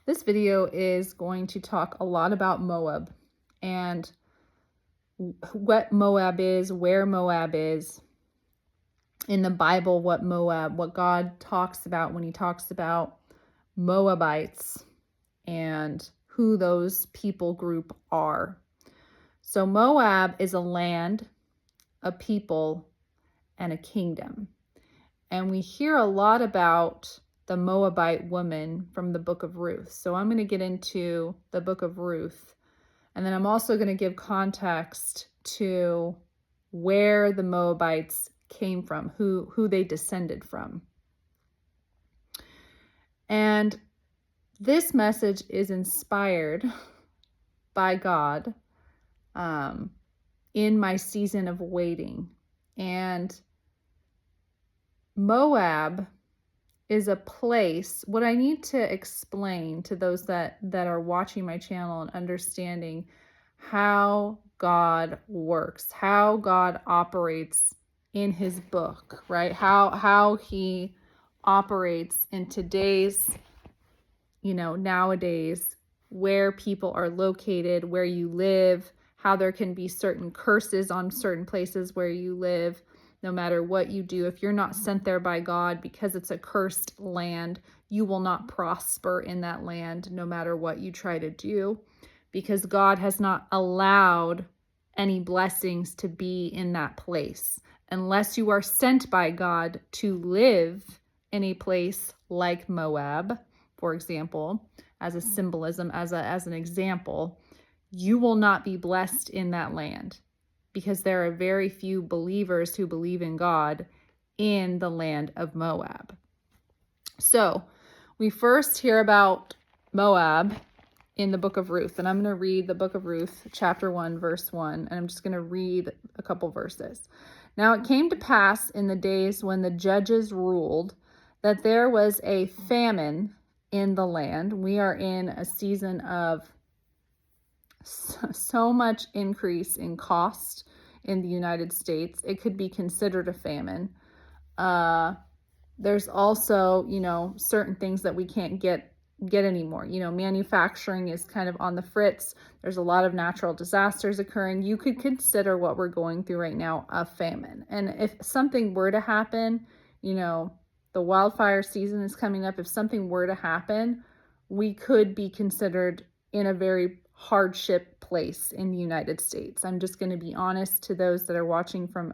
This video is going to talk a lot about Moab and what Moab is, where Moab is in the Bible, what God talks about when he talks about Moabites and who those people group are. So Moab is a land, a people, and a kingdom. And we hear a lot about the Moabite woman from the book of Ruth. So I'm going to get into the book of Ruth. And then I'm also going to give context to where the Moabites came from, who they descended from. And this message is inspired by God in my season of waiting. And Moab is a place. What I need to explain to those that are watching my channel and understanding how God works, how God operates in his book, right? How he operates in today's, nowadays, where people are located, where you live, how there can be certain curses on certain places where you live. No matter what you do, if you're not sent there by God, because it's a cursed land, you will not prosper in that land no matter what you try to do, because God has not allowed any blessings to be in that place. Unless you are sent by God to live in a place like Moab, for example, as a symbolism, as an example, you will not be blessed in that land, because there are very few believers who believe in God in the land of Moab. So we first hear about Moab in the book of Ruth, and I'm going to read the book of Ruth, chapter 1, verse 1, and I'm just going to read a couple verses. Now it came to pass in the days when the judges ruled that there was a famine in the land. We are in a season of so much increase in cost in the United States. It could be considered a famine. There's also, certain things that we can't get anymore. Manufacturing is kind of on the fritz. There's a lot of natural disasters occurring. You could consider what we're going through right now a famine. And if something were to happen, the wildfire season is coming up. If something were to happen, we could be considered in a very hardship place in the United States. I'm just going to be honest to those that are watching from,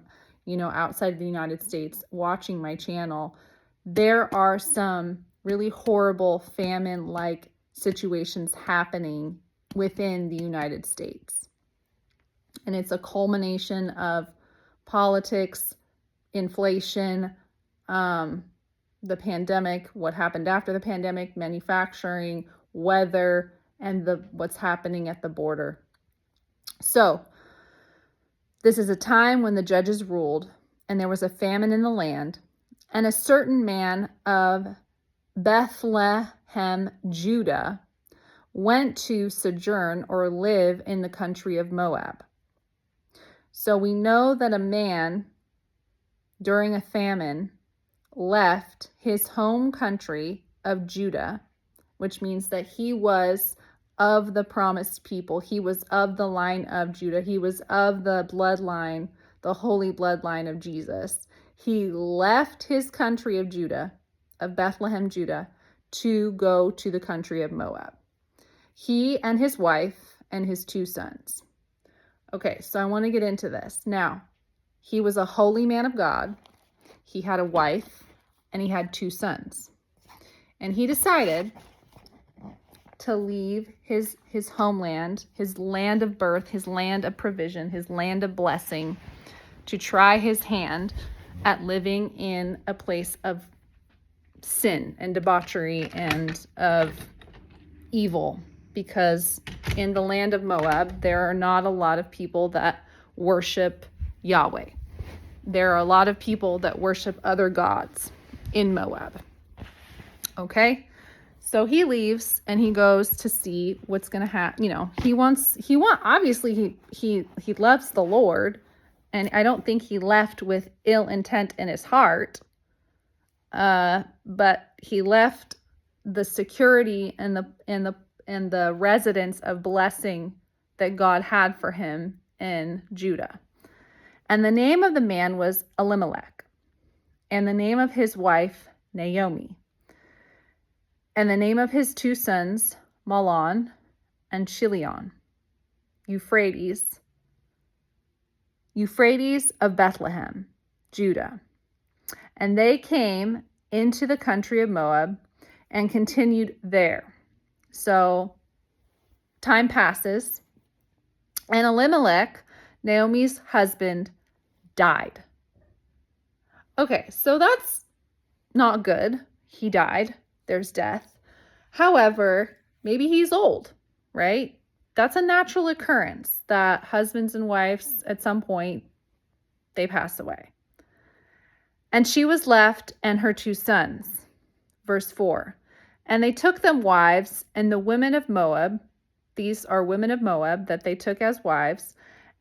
outside of the United States, watching my channel. There are some really horrible famine-like situations happening within the United States. And it's a culmination of politics, inflation, the pandemic, what happened after the pandemic, manufacturing, weather, and what's happening at the border. So this is a time when the judges ruled, and there was a famine in the land, and a certain man of Bethlehem, Judah, went to sojourn or live in the country of Moab. So we know that a man during a famine left his home country of Judah, which means that he was of the promised people. He was of the line of Judah. He was of the bloodline, the holy bloodline of Jesus. He left his country of Judah, of Bethlehem, Judah, to go to the country of Moab. He and his wife and his 2 sons. Okay, so I want to get into this. Now, he was a holy man of God. He had a wife and he had 2 sons. And he decided to leave his homeland, his land of birth, his land of provision, his land of blessing, to try his hand at living in a place of sin and debauchery and of evil. Because in the land of Moab, there are not a lot of people that worship Yahweh. There are a lot of people that worship other gods in Moab. Okay? So he leaves and he goes to see what's going to happen. Obviously he loves the Lord, and I don't think he left with ill intent in his heart. But he left the security and the residence of blessing that God had for him in Judah. And the name of the man was Elimelech, and the name of his wife Naomi, and the name of his 2 sons Mahlon and Chilion, Euphrates of Bethlehem, Judah. And they came into the country of Moab and continued there. So time passes, and Elimelech, Naomi's husband, died. Okay, so that's not good. He died. There's death. However, maybe he's old, right? That's a natural occurrence that husbands and wives, at some point, they pass away. And she was left and her 2 sons. Verse 4. And they took them wives, and the women of Moab, these are women of Moab that they took as wives,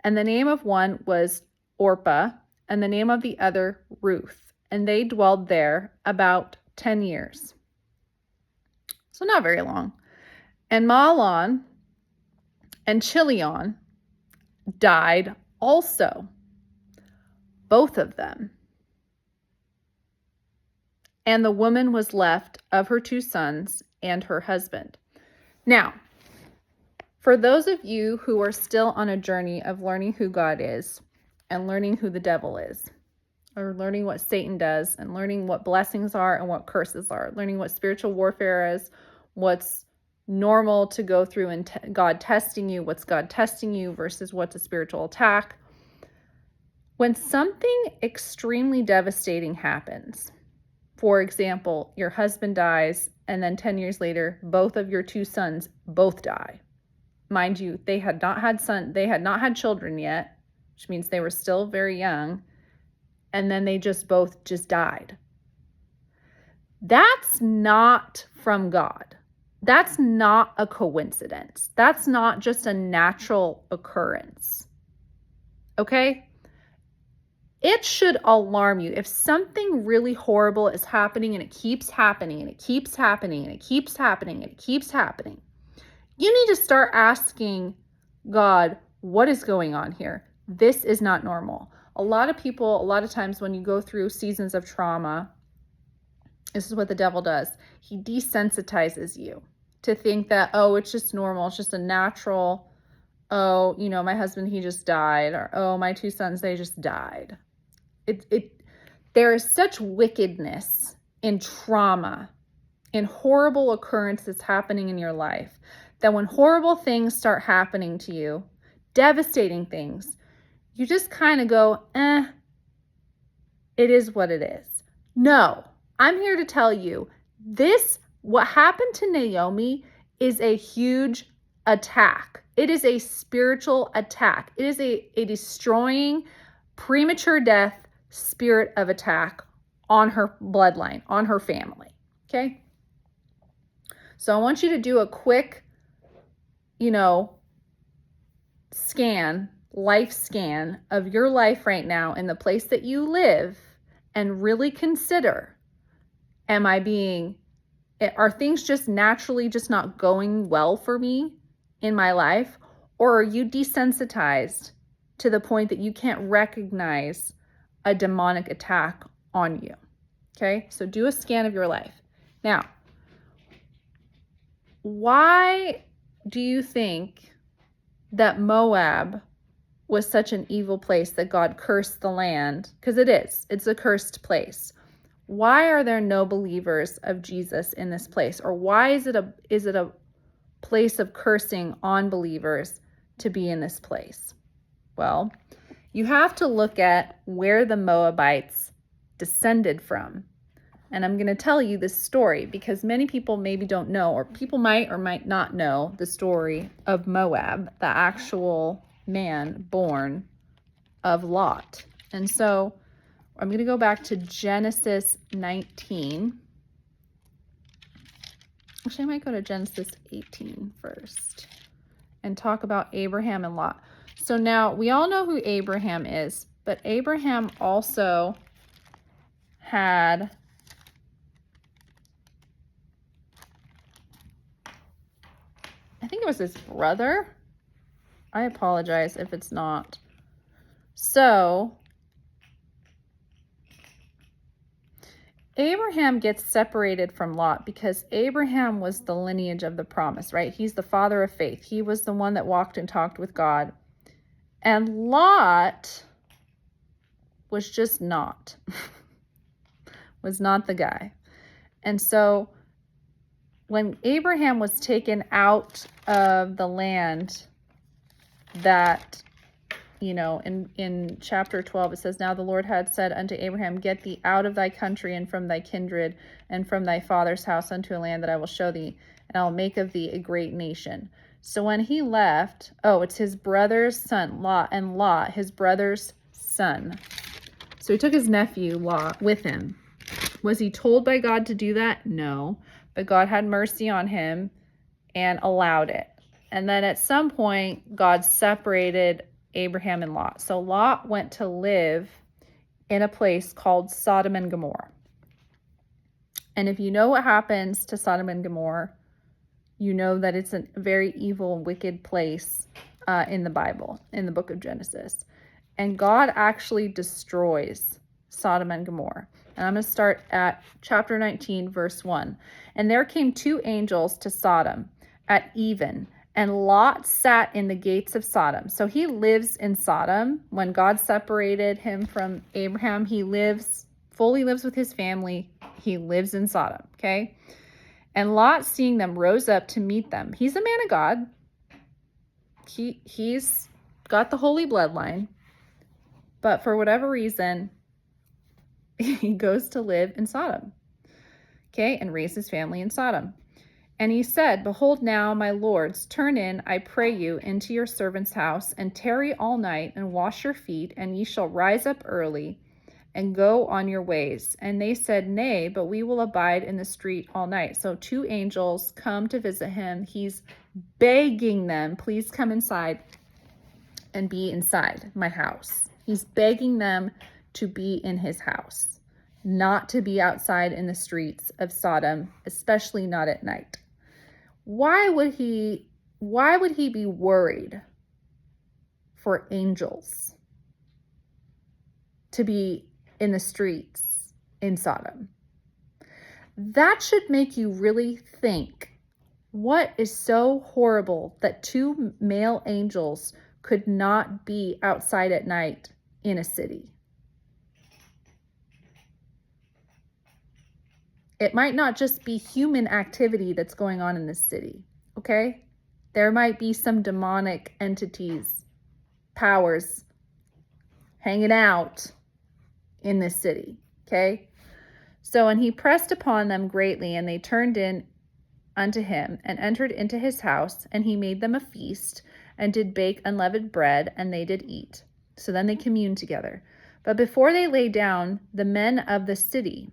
and the name of one was Orpah, and the name of the other Ruth. And they dwelled there about 10 years. So not very long. And Mahlon and Chilion died also, both of them. And the woman was left of her 2 sons and her husband. Now, for those of you who are still on a journey of learning who God is and learning who the devil is, or learning what Satan does and learning what blessings are and what curses are, learning what spiritual warfare is, what's normal to go through and God testing you, what's God testing you versus what's a spiritual attack. When something extremely devastating happens, for example, your husband dies and then 10 years later, both of your 2 sons both die. Mind you, they had not had children yet, which means they were still very young. And then they both died. That's not from God. That's not a coincidence. That's not just a natural occurrence. Okay? It should alarm you. If something really horrible is happening and it keeps happening and it keeps happening and it keeps happening and it keeps happening, you need to start asking God, what is going on here? This is not normal. A lot of times when you go through seasons of trauma, this is what the devil does. He desensitizes you to think that, oh, it's just normal. It's just a natural, oh, my husband, he just died. Or, oh, my 2 sons, they just died. There is such wickedness in trauma, in horrible occurrences happening in your life, that when horrible things start happening to you, devastating things, you just kind of go, it is what it is. No, I'm here to tell you, what happened to Naomi is a huge attack. It is a spiritual attack. It is a destroying, premature death spirit of attack on her bloodline, on her family. Okay? So I want you to do a quick, life scan of your life right now in the place that you live and really consider, are things just naturally just not going well for me in my life? Or are you desensitized to the point that you can't recognize a demonic attack on you? Okay, so do a scan of your life. Now, why do you think that Moab was such an evil place that God cursed the land? Because it's a cursed place. Why are there no believers of Jesus in this place? Or why is it a place of cursing on believers to be in this place? Well, you have to look at where the Moabites descended from. And I'm going to tell you this story because many people maybe don't know, or people might or might not know the story of Moab, the actual man born of Lot. And so I'm going to go back to Genesis 19. Actually, I might go to Genesis 18 first and talk about Abraham and Lot. So now we all know who Abraham is, but Abraham also had I think it was his brother. I apologize if it's not. So Abraham gets separated from Lot because Abraham was the lineage of the promise, right? He's the father of faith. He was the one that walked and talked with God. And Lot was just not, was not the guy. And so when Abraham was taken out of the land that, in chapter 12, it says, "Now the Lord had said unto Abraham, Get thee out of thy country and from thy kindred and from thy father's house unto a land that I will show thee, and I will make of thee a great nation." So when he left, it's his brother's son, Lot, his brother's son. So he took his nephew, Lot, with him. Was he told by God to do that? No. But God had mercy on him and allowed it. And then at some point, God separated Abraham and Lot. So Lot went to live in a place called Sodom and Gomorrah. And if you know what happens to Sodom and Gomorrah, you know that it's a very evil, wicked place in the Bible, in the book of Genesis. And God actually destroys Sodom and Gomorrah. And I'm going to start at chapter 19, verse 1. "And there came 2 angels to Sodom at even, and Lot sat in the gates of Sodom." So he lives in Sodom. When God separated him from Abraham, he fully lives with his family. He lives in Sodom, okay? "And Lot, seeing them, rose up to meet them." He's a man of God. He's got the holy bloodline. But for whatever reason, he goes to live in Sodom, okay, and raise his family in Sodom. "And he said, Behold now, my lords, turn in, I pray you, into your servant's house, and tarry all night, and wash your feet, and ye shall rise up early, and go on your ways. And they said, Nay, but we will abide in the street all night." So 2 angels come to visit him. He's begging them, "Please come inside and be inside my house." He's begging them to be in his house, not to be outside in the streets of Sodom, especially not at night. Why would he be worried for angels to be in the streets in Sodom? That should make you really think, what is so horrible that 2 male angels could not be outside at night in a city? It might not just be human activity that's going on in this city, okay? There might be some demonic entities, powers hanging out in this city, okay? So, "And he pressed upon them greatly, and they turned in unto him, and entered into his house, and he made them a feast, and did bake unleavened bread, and they did eat." So then they communed together. "But before they lay down, the men of the city,"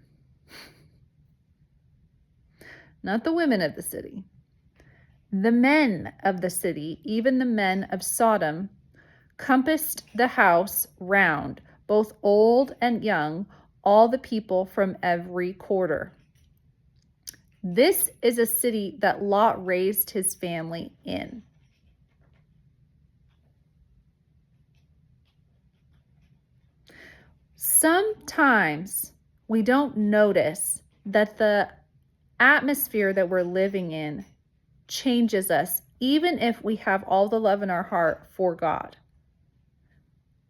not the women of the city, "the men of the city, even the men of Sodom, compassed the house round, both old and young, all the people from every quarter." This is a city that Lot raised his family in. Sometimes we don't notice that the atmosphere that we're living in changes us, even if we have all the love in our heart for God.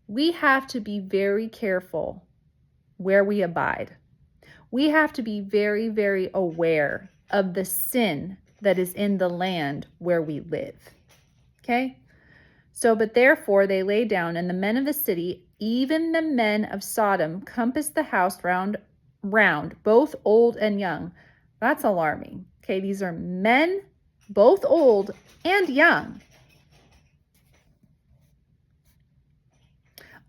We have to be very careful where we abide. We have to be very, very aware of the sin that is in the land where we live. Okay? So, "But therefore they lay down, and the men of the city, even the men of Sodom, compassed the house round, both old and young." That's alarming. Okay, these are men, both old and young.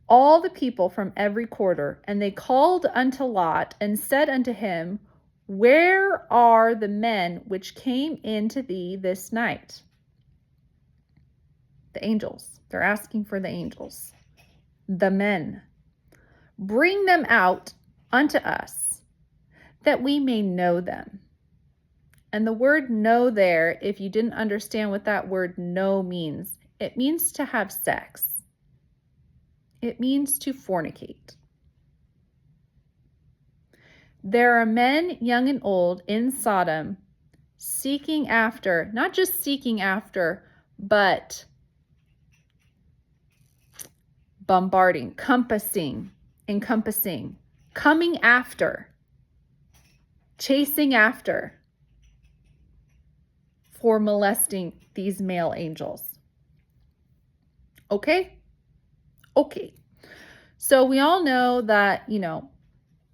"All the people from every quarter, and they called unto Lot, and said unto him, Where are the men which came in to thee this night?" The angels. They're asking for the angels. The men. "Bring them out unto us, that we may know them." And the word know there, if you didn't understand what that word know means, it means to have sex. It means to fornicate. There are men, young and old, in Sodom, seeking after, not just seeking after, but bombarding, encompassing, coming after, chasing after, for molesting these male angels. Okay? Okay. So we all know that,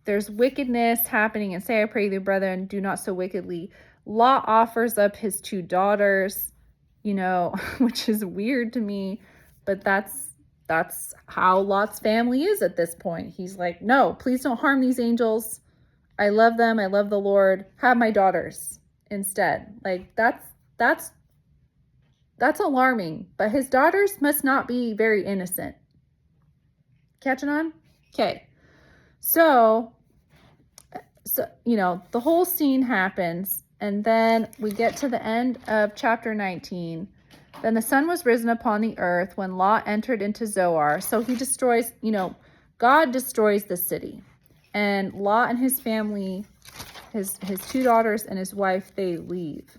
there's wickedness happening, and say, I pray thee, brethren, do not so wickedly. Lot offers up his 2 daughters, which is weird to me, but that's how Lot's family is at this point. He's like, no, please don't harm these angels. I love them. I love the Lord. Have my daughters instead. Like, that's alarming, but his daughters must not be very innocent. Catching on? Okay. So, the whole scene happens, and then we get to the end of chapter 19. Then the sun was risen upon the earth when Lot entered into Zoar. So he destroys, God destroys the city. And Lot and his family, his 2 daughters and his wife, they leave.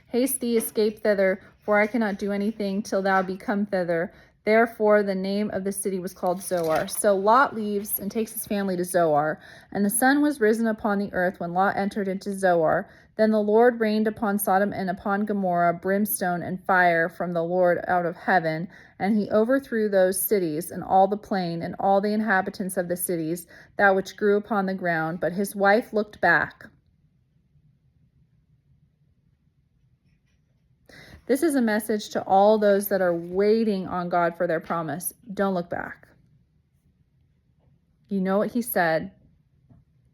Haste thee, escape thither, for I cannot do anything till thou be come thither. Therefore, the name of the city was called Zoar. So Lot leaves and takes his family to Zoar. And the sun was risen upon the earth when Lot entered into Zoar. Then the Lord rained upon Sodom and upon Gomorrah brimstone and fire from the Lord out of heaven. And he overthrew those cities and all the plain and all the inhabitants of the cities, that which grew upon the ground. But his wife looked back. This is a message to all those that are waiting on God for their promise. Don't look back. You know what he said.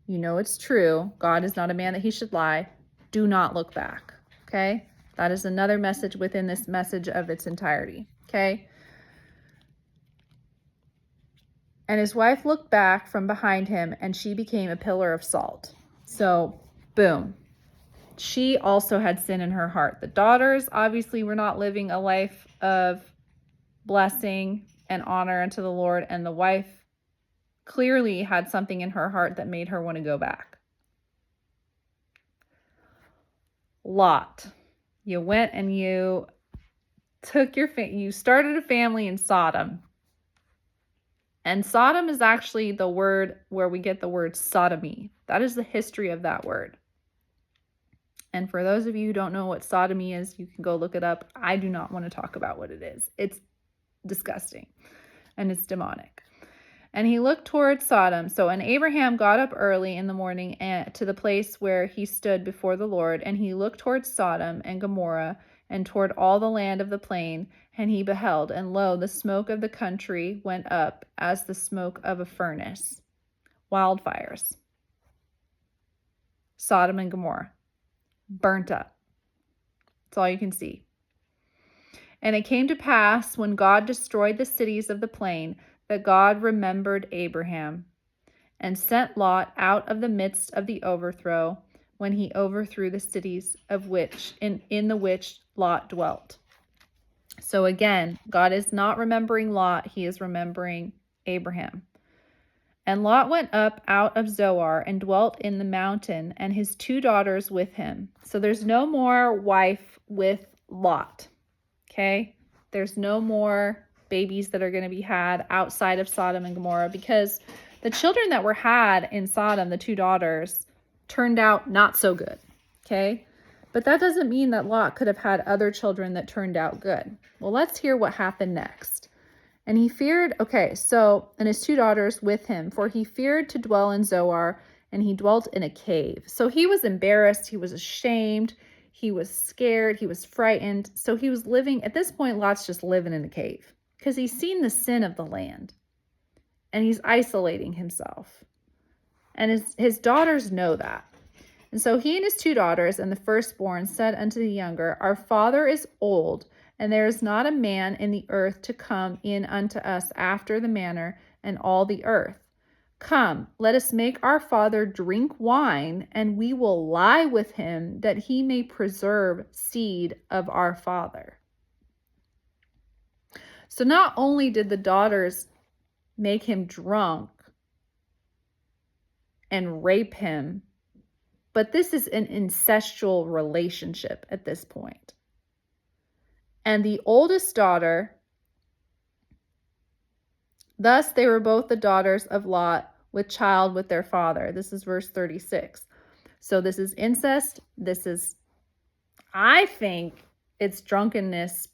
You know it's true. God is not a man that he should lie. Do not look back. Okay? That is another message within this message of its entirety. Okay? And his wife looked back from behind him, and she became a pillar of salt. So, boom. She also had sin in her heart. The daughters obviously were not living a life of blessing and honor unto the Lord, and the wife clearly had something in her heart that made her want to go back. Lot, you went and you took you started a family in Sodom. And Sodom is actually the word where we get the word sodomy. That is the history of that word. And for those of you who don't know what sodomy is, you can go look it up. I do not want to talk about what it is. It's disgusting and it's demonic. And he looked towards Sodom. And Abraham got up early in the morning to the place where he stood before the Lord. And he looked towards Sodom and Gomorrah and toward all the land of the plain. And he beheld, and lo, the smoke of the country went up as the smoke of a furnace. Wildfires. Sodom and Gomorrah. Burnt up. That's all you can see. And it came to pass, when God destroyed the cities of the plain, that God remembered Abraham, and sent Lot out of the midst of the overthrow, when he overthrew the cities of which in the which Lot dwelt. So again, God is not remembering Lot, he is remembering Abraham. And Lot went up out of Zoar and dwelt in the mountain, and his 2 daughters with him. So there's no more wife with Lot. Okay? There's no more babies that are going to be had outside of Sodom and Gomorrah, because the children that were had in Sodom, the 2 daughters, turned out not so good. Okay? But that doesn't mean that Lot could have had other children that turned out good. Well, let's hear what happened next. And he feared, and his 2 daughters with him, for he feared to dwell in Zoar, and he dwelt in a cave. So he was embarrassed, he was ashamed, he was scared, he was frightened. So he was living, at this point, Lot's just living in a cave, because he's seen the sin of the land, and he's isolating himself. And his daughters know that. And so he and his 2 daughters and the firstborn said unto the younger, Our father is old, and there is not a man in the earth to come in unto us after the manner and all the earth. Come, let us make our father drink wine, and we will lie with him, that he may preserve seed of our father. So not only did the daughters make him drunk and rape him, but this is an incestual relationship at this point. And the oldest daughter, thus they were both the daughters of Lot, with child with their father. This is verse 36. So this is incest. This is, I think it's drunkenness,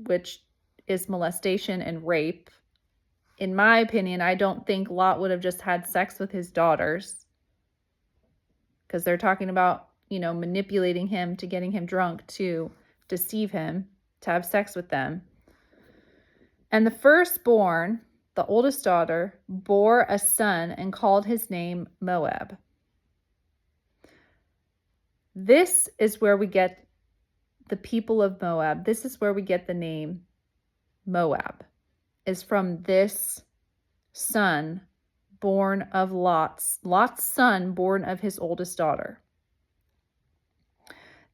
which is molestation and rape. In my opinion, I don't think Lot would have just had sex with his daughters, because they're talking about, manipulating him to getting him drunk to deceive him, to have sex with them. And the firstborn, the oldest daughter, bore a son and called his name Moab. This is where we get the people of Moab. This is where we get the name Moab, is from this son born of Lot's son born of his oldest daughter.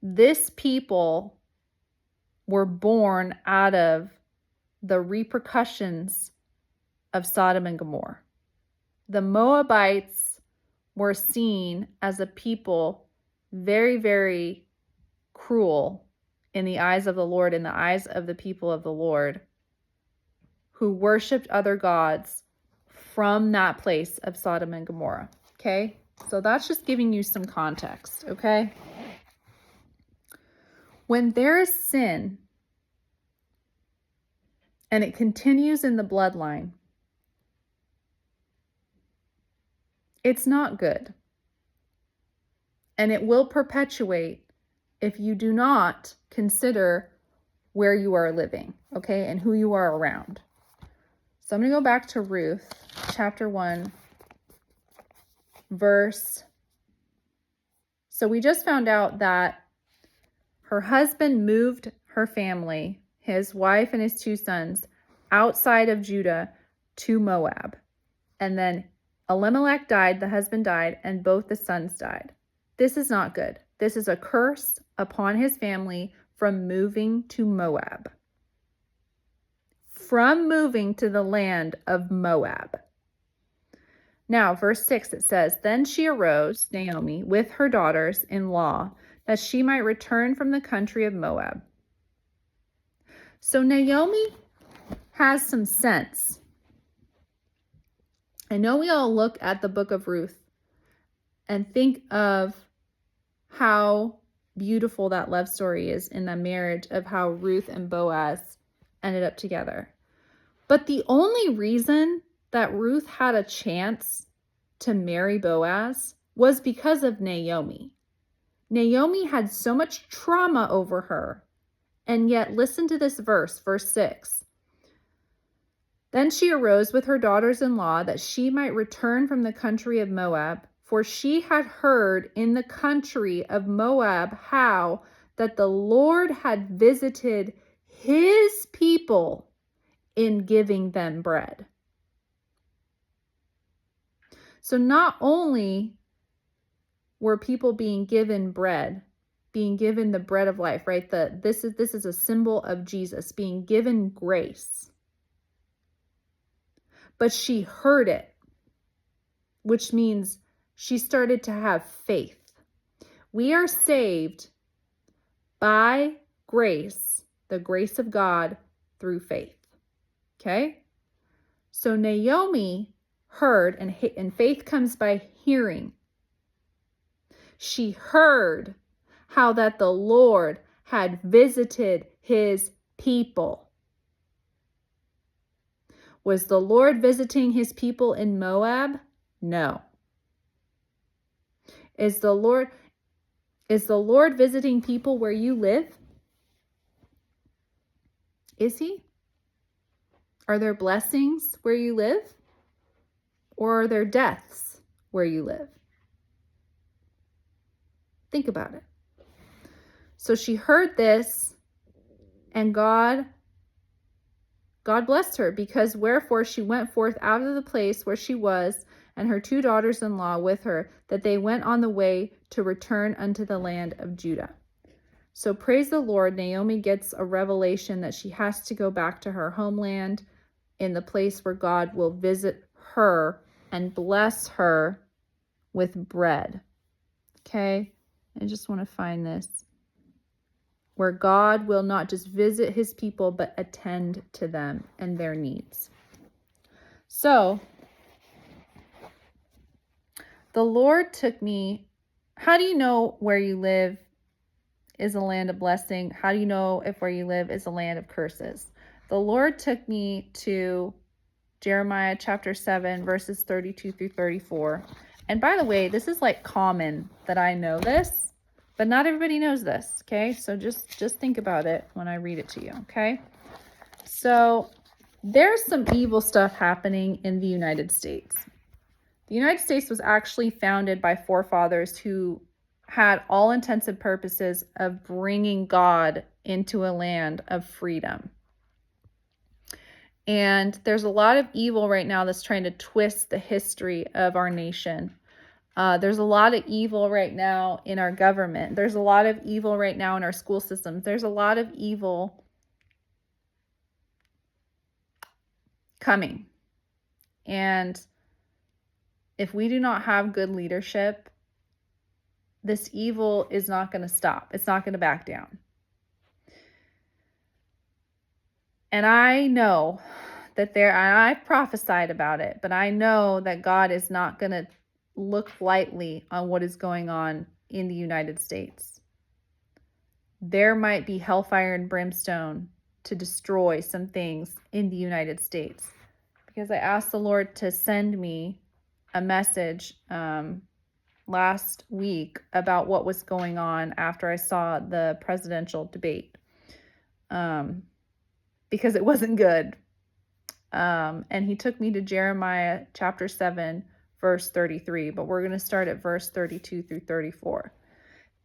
This people were born out of the repercussions of Sodom and Gomorrah. The Moabites were seen as a people very, very cruel in the eyes of the Lord, in the eyes of the people of the Lord, who worshiped other gods from that place of Sodom and Gomorrah. Okay? So that's just giving you some context. Okay? When there is sin and it continues in the bloodline, it's not good. And it will perpetuate if you do not consider where you are living, okay, and who you are around. So I'm going to go back to Ruth, chapter 1, verse. So we just found out that her husband moved her family, his wife and his 2 sons, outside of Judah to Moab. And then Elimelech died, the husband died, and both the sons died. This is not good. This is a curse upon his family from moving to Moab. From moving to the land of Moab. Now, verse 6, it says, Then she arose, Naomi, with her daughters-in-law, that she might return from the country of Moab. So Naomi has some sense. I know we all look at the book of Ruth and think of how beautiful that love story is in the marriage of how Ruth and Boaz ended up together. But the only reason that Ruth had a chance to marry Boaz was because of Naomi. Naomi had so much trauma over her. And yet, listen to this verse, verse 6. Then she arose with her daughters-in-law that she might return from the country of Moab, for she had heard in the country of Moab how that the Lord had visited his people in giving them bread. So not only were people being given bread, being given the bread of life, right? This is a symbol of Jesus being given grace. But she heard it, which means she started to have faith. We are saved by grace, the grace of God, through faith. Okay? So Naomi heard, and faith comes by hearing. She heard how that the Lord had visited his people. Was the Lord visiting his people in Moab? No. Is the Lord visiting people where you live? Is he? Are there blessings where you live? Or are there deaths where you live? Think about it. So she heard this, and God blessed her, because wherefore she went forth out of the place where she was, and her 2 daughters-in-law with her, that they went on the way to return unto the land of Judah. So praise the Lord, Naomi gets a revelation that she has to go back to her homeland in the place where God will visit her and bless her with bread. Okay? I just want to find this. Where God will not just visit his people, but attend to them and their needs. So, the Lord took me. How do you know where you live is a land of blessing? How do you know if where you live is a land of curses? The Lord took me to Jeremiah chapter 7, verses 32 through 34. And by the way, this is like common that I know this, but not everybody knows this, okay? So just think about it when I read it to you, okay? So there's some evil stuff happening in the United States. The United States was actually founded by forefathers who had all intents and purposes of bringing God into a land of freedom. And there's a lot of evil right now that's trying to twist the history of our nation. There's a lot of evil right now in our government. There's a lot of evil right now in our school systems. There's a lot of evil coming. And if we do not have good leadership, this evil is not going to stop. It's not going to back down. And I know that I've prophesied about it, but I know that God is not going to look lightly on what is going on in the United States. There might be hellfire and brimstone to destroy some things in the United States, because I asked the Lord to send me a message last week about what was going on after I saw the presidential debate, because it wasn't good. And he took me to Jeremiah chapter 7, verse 33, but we're going to start at verse 32 through 34.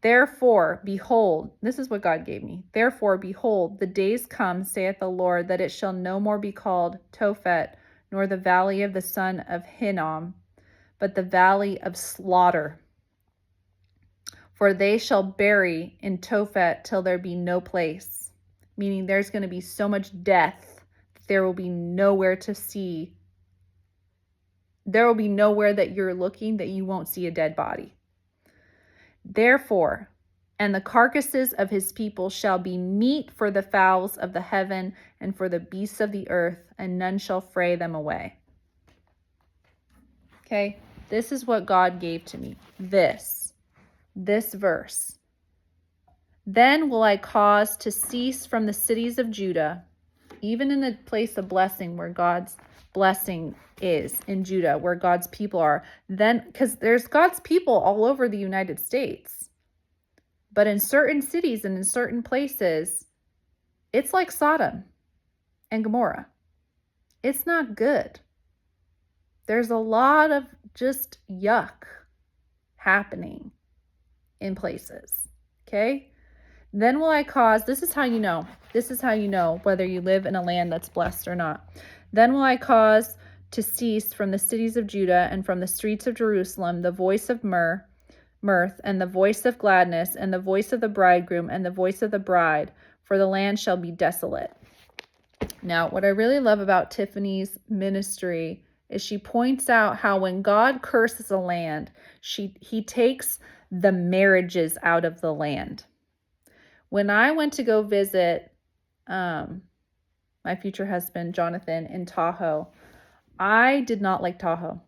Therefore, behold, this is what God gave me. Therefore, behold, the days come, saith the Lord, that it shall no more be called Tophet, nor the valley of the son of Hinnom, but the valley of slaughter. For they shall bury in Tophet till there be no place. Meaning there's going to be so much death, there will be nowhere to see. There will be nowhere that you're looking that you won't see a dead body. Therefore, and the carcasses of his people shall be meat for the fowls of the heaven and for the beasts of the earth, and none shall fray them away. Okay, this is what God gave to me. This verse. Then will I cause to cease from the cities of Judah, even in the place of blessing where God's blessing is in Judah, where God's people are. Then, because there's God's people all over the United States. But in certain cities and in certain places, it's like Sodom and Gomorrah. It's not good. There's a lot of just yuck happening in places. Okay? Then will I cause, this is how you know whether you live in a land that's blessed or not. Then will I cause to cease from the cities of Judah and from the streets of Jerusalem the voice of mirth, and the voice of gladness, and the voice of the bridegroom, and the voice of the bride, for the land shall be desolate. Now, what I really love about Tiffany's ministry is she points out how when God curses a land, he takes the marriages out of the land. When I went to go visit my future husband, Jonathan, in Tahoe, I did not like Tahoe.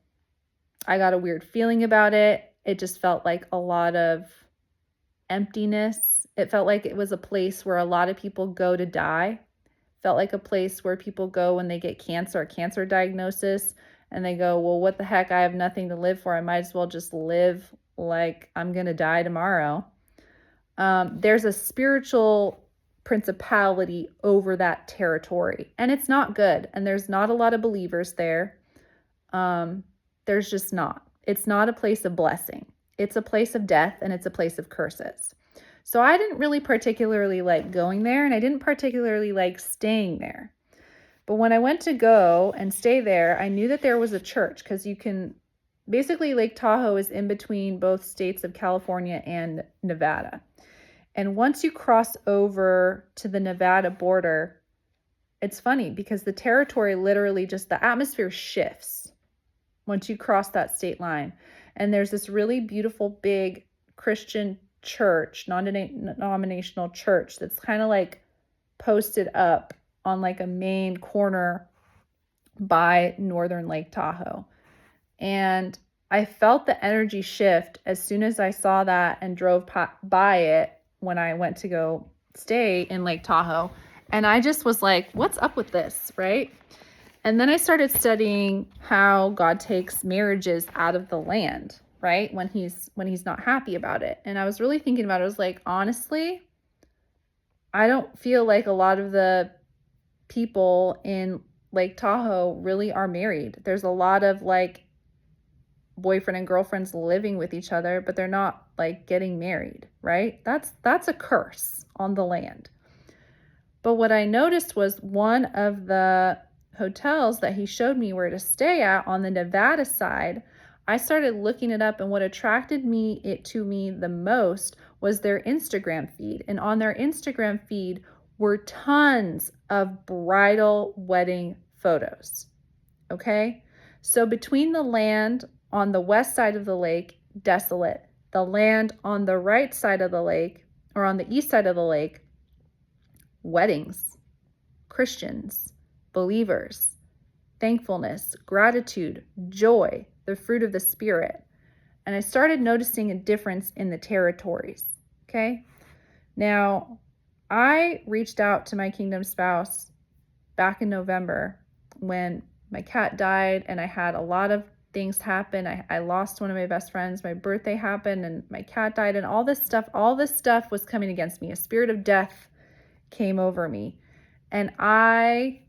I got a weird feeling about it. It just felt like a lot of emptiness. It felt like it was a place where a lot of people go to die. Felt like a place where people go when they get cancer, a cancer diagnosis, and they go, well, what the heck? I have nothing to live for. I might as well just live like I'm going to die tomorrow. There's a spiritual principality over that territory, and it's not good. And there's not a lot of believers there. There's just not. It's not a place of blessing. It's a place of death, and it's a place of curses. So I didn't really particularly like going there, and I didn't particularly like staying there. But when I went to go and stay there, I knew that there was a church, because you can basically Lake Tahoe is in between both states of California and Nevada. And once you cross over to the Nevada border, it's funny because the territory literally just, the atmosphere shifts once you cross that state line. And there's this really beautiful big Christian church, non-denominational church that's kind of like posted up on like a main corner by northern Lake Tahoe. And I felt the energy shift as soon as I saw that and drove by it when I went to go stay in Lake Tahoe. And I just was like, what's up with this, right? And then I started studying how God takes marriages out of the land, right? When he's not happy about it. And I was really thinking about it. I was like, honestly, I don't feel like a lot of the people in Lake Tahoe really are married. There's a lot of like boyfriend and girlfriends living with each other, but they're not like getting married, right? That's a curse on the land. But what I noticed was one of the hotels that he showed me where to stay at on the Nevada side, I started looking it up, and what attracted to me the most was their Instagram feed. And on their Instagram feed were tons of bridal wedding photos. Okay? So between the land on the west side of the lake, desolate, the land on the right side of the lake, or on the east side of the lake, weddings, Christians, believers, thankfulness, gratitude, joy, the fruit of the Spirit. And I started noticing a difference in the territories. Okay? Now, I reached out to my kingdom spouse back in November when my cat died and I had a lot of things happen. I lost one of my best friends. My birthday happened and my cat died, and all this stuff was coming against me. A spirit of death came over me. And I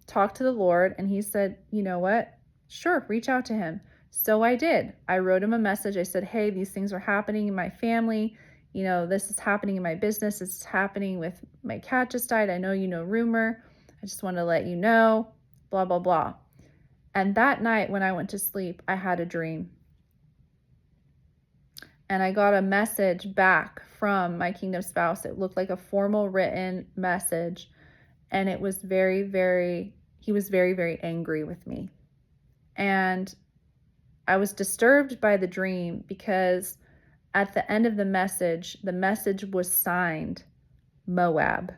talked to the Lord, and he said, you know what? Sure, reach out to him. So I did. I wrote him a message. I said, hey, these things are happening in my family. You know, this is happening in my business. This is happening with my cat just died. I know you know rumor. I just want to let you know, blah, blah, blah. And that night when I went to sleep, I had a dream. And I got a message back from my kingdom spouse. It looked like a formal written message. And it was he was very, very angry with me. And I was disturbed by the dream because at the end of the message was signed MOAB.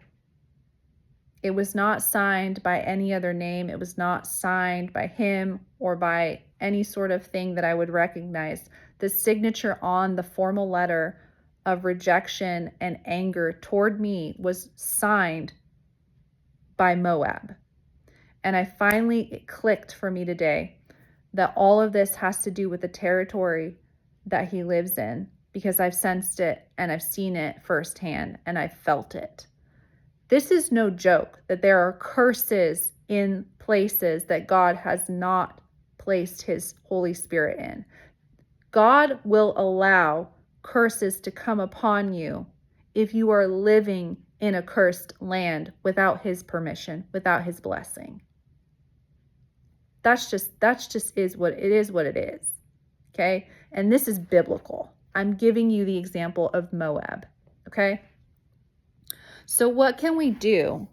It was not signed by any other name. It was not signed by him or by any sort of thing that I would recognize. The signature on the formal letter of rejection and anger toward me was signed by MOAB. And it clicked for me today that all of this has to do with the territory that he lives in, because I've sensed it and I've seen it firsthand and I've felt it. This is no joke that there are curses in places that God has not placed his Holy Spirit in. God will allow curses to come upon you if you are living in a cursed land without his permission, without his blessing. That's just what it is. Okay? And this is biblical. I'm giving you the example of MOAB. Okay? So what can we do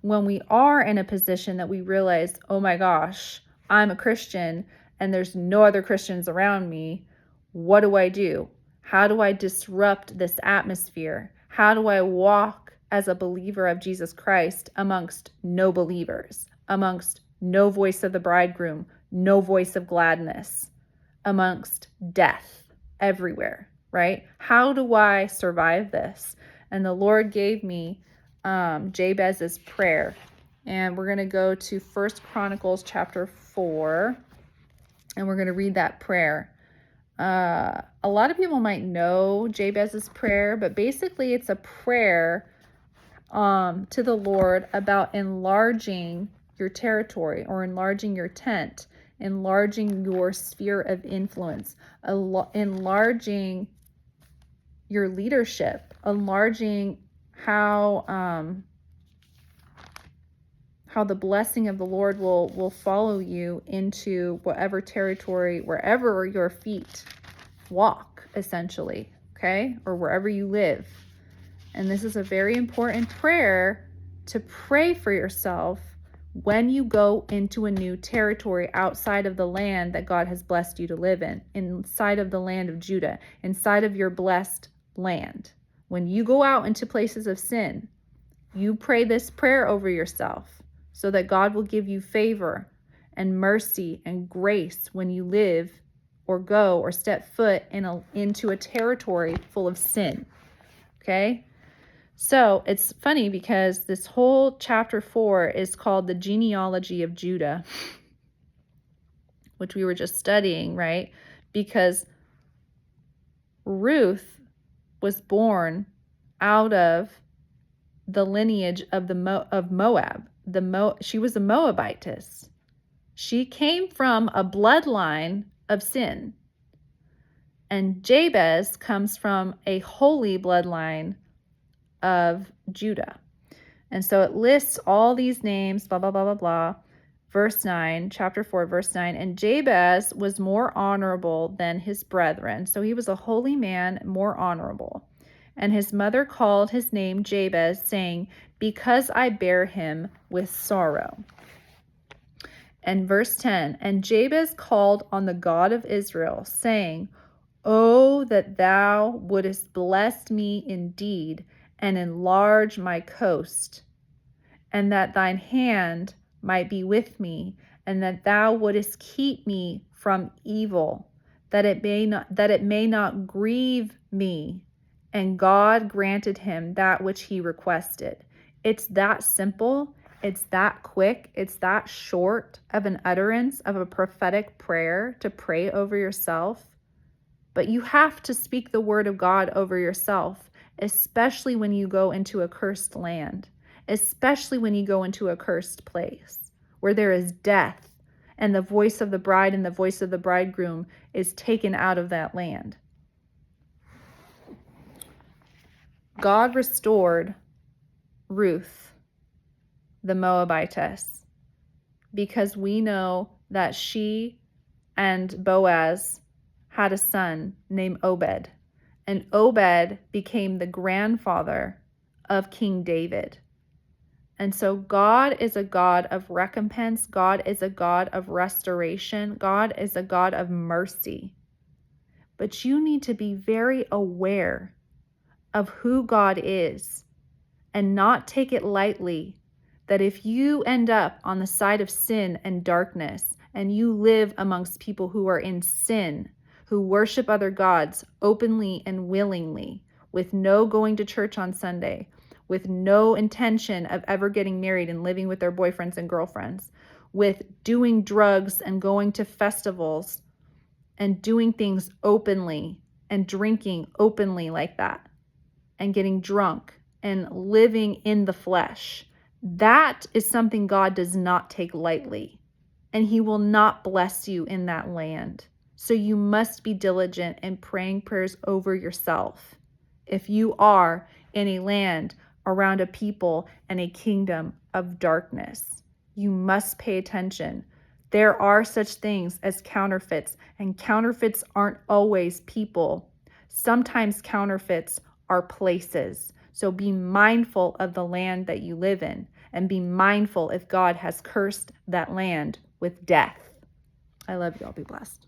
when we are in a position that we realize, oh my gosh, I'm a Christian and there's no other Christians around me? What do I do? How do I disrupt this atmosphere? How do I walk as a believer of Jesus Christ amongst no believers, amongst no voice of the bridegroom, no voice of gladness, amongst death everywhere, right? How do I survive this? And the Lord gave me Jabez's prayer. And we're going to go to 1 Chronicles chapter 4, and we're going to read that prayer. A lot of people might know Jabez's prayer, but basically it's a prayer to the Lord about enlarging your territory or enlarging your tent, enlarging your sphere of influence, enlarging your leadership, enlarging how how the blessing of the Lord will follow you into whatever territory, wherever your feet walk, essentially, okay? Or wherever you live. And this is a very important prayer to pray for yourself when you go into a new territory outside of the land that God has blessed you to live in, inside of the land of Judah, inside of your blessed land. When you go out into places of sin, you pray this prayer over yourself so that God will give you favor and mercy and grace when you live or go or step foot into a territory full of sin. Okay? So it's funny because this whole chapter 4 is called the genealogy of Judah, which we were just studying, right? Because Ruth was born out of the lineage of Moab. She was a Moabitess. She came from a bloodline of sin. And Jabez comes from a holy bloodline of Judah. And so it lists all these names, blah, blah, blah, blah, blah. Verse 9, chapter 4, verse 9. And Jabez was more honorable than his brethren. So he was a holy man, more honorable. And his mother called his name Jabez, saying, because I bear him with sorrow. And verse 10, and Jabez called on the God of Israel, saying, oh, that thou wouldest bless me indeed, and enlarge my coast, and that thine hand might be with me, and that thou wouldest keep me from evil, that it may not grieve me. And God granted him that which he requested. It's that simple. It's that quick. It's that short of an utterance of a prophetic prayer to pray over yourself. But you have to speak the word of God over yourself, especially when you go into a cursed land, especially when you go into a cursed place where there is death and the voice of the bride and the voice of the bridegroom is taken out of that land. God restored Ruth, the Moabitess, because we know that she and Boaz had a son named Obed, and Obed became the grandfather of King David. And so God is a God of recompense. God is a God of restoration. God is a God of mercy. But you need to be very aware of who God is and not take it lightly that if you end up on the side of sin and darkness and you live amongst people who are in sin, who worship other gods openly and willingly, with no going to church on Sunday, with no intention of ever getting married and living with their boyfriends and girlfriends, with doing drugs and going to festivals and doing things openly and drinking openly like that and getting drunk and living in the flesh. That is something God does not take lightly, and he will not bless you in that land. So you must be diligent in praying prayers over yourself. If you are in a land around a people and a kingdom of darkness, you must pay attention. There are such things as counterfeits, and counterfeits aren't always people. Sometimes counterfeits are places. So be mindful of the land that you live in, and be mindful if God has cursed that land with death. I love you all. Be blessed.